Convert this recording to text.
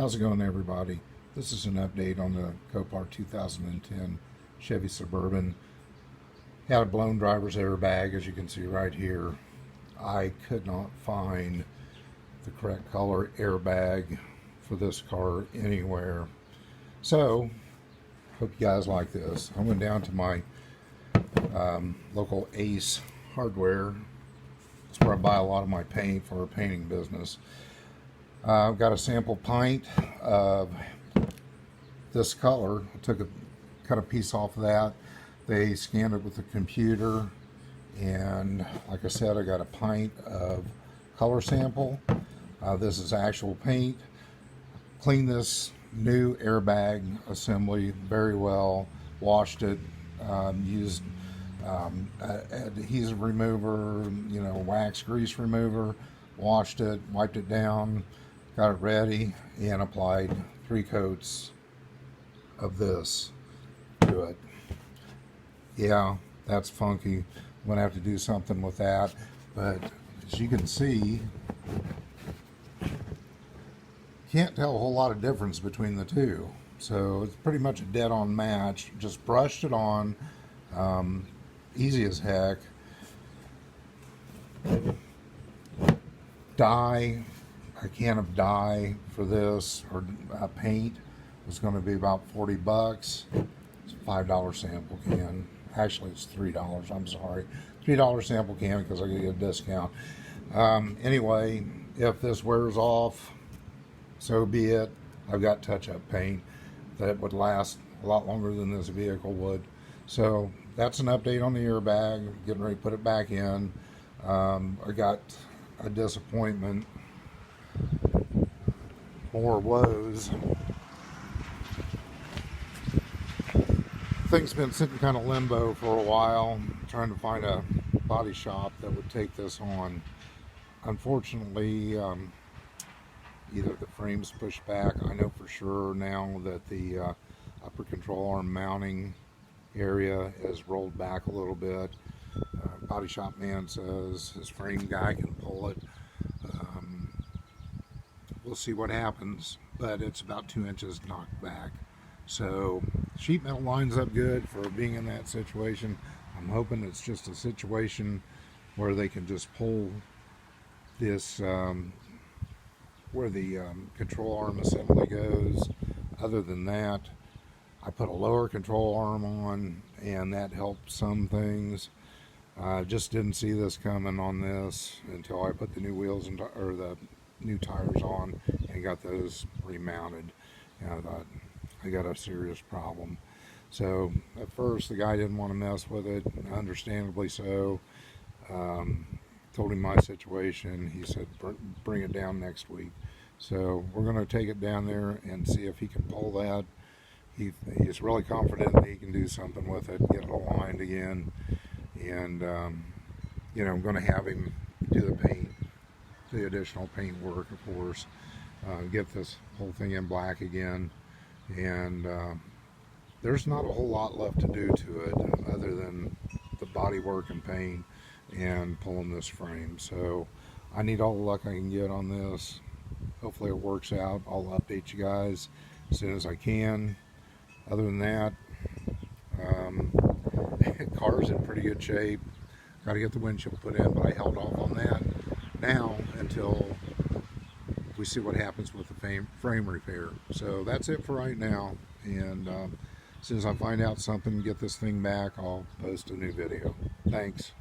How's it going, everybody? This is an update on the Copart 2010 Chevy Suburban. Had a blown driver's airbag, as you can see right here. I could not find the correct color airbag for this car anywhere. So, hope you guys like this. I went down to my local Ace Hardware. That's where I buy a lot of my paint for a painting business. I've got a sample pint of this color. I cut a piece off of that. They scanned it with the computer, and like I said, I got a pint of color sample. This is actual paint. Cleaned this new airbag assembly very well. Washed it. Used adhesive remover, wax grease remover. Washed it, wiped it down, got it ready, and applied 3 coats of this to it. Yeah, that's funky. I'm gonna have to do something with that, but as you can see, can't tell a whole lot of difference between the two. So it's pretty much a dead-on match. Just brushed it on, easy as heck. Dye, a can of dye for this, or paint, was going to be about 40 bucks. It's a $5 sample can. Actually, it's $3. I'm sorry, $3 sample can because I get a discount. Anyway, if this wears off, so be it. I've got touch-up paint that would last a lot longer than this vehicle would. So that's an update on the airbag. Getting ready to put it back in. I got a disappointment, more woes. Thing's been sitting kind of limbo for a while, trying to find a body shop that would take this on. Unfortunately, either the frame's pushed back. I know for sure now that the upper control arm mounting area is rolled back a little bit. Body shop man says his frame guy can pull it. We'll see what happens, but it's about 2 inches knocked back. So sheet metal lines up good for being in that situation. I'm hoping it's just a situation where they can just pull this where the control arm assembly goes. Other than that, I put a lower control arm on, and that helped some things. Just didn't see this coming on this until I put the new wheels or the new tires on and got those remounted. And I thought, I got a serious problem. So at first the guy didn't want to mess with it, understandably so. Told him my situation. He said bring it down next week. So we're going to take it down there and see if he can pull that. He's really confident that he can do something with it, get it aligned again. And I'm going to have him do the paint, the additional paint work, of course. Get this whole thing in black again. And there's not a whole lot left to do to it other than the body work and paint and pulling this frame. So I need all the luck I can get on this. Hopefully it works out. I'll update you guys as soon as I can. Other than that, car's in pretty good shape. Got to get the windshield put in, but I held off on that now until we see what happens with the frame repair. So that's it for right now, and as soon as I find out something, get this thing back, I'll post a new video. Thanks.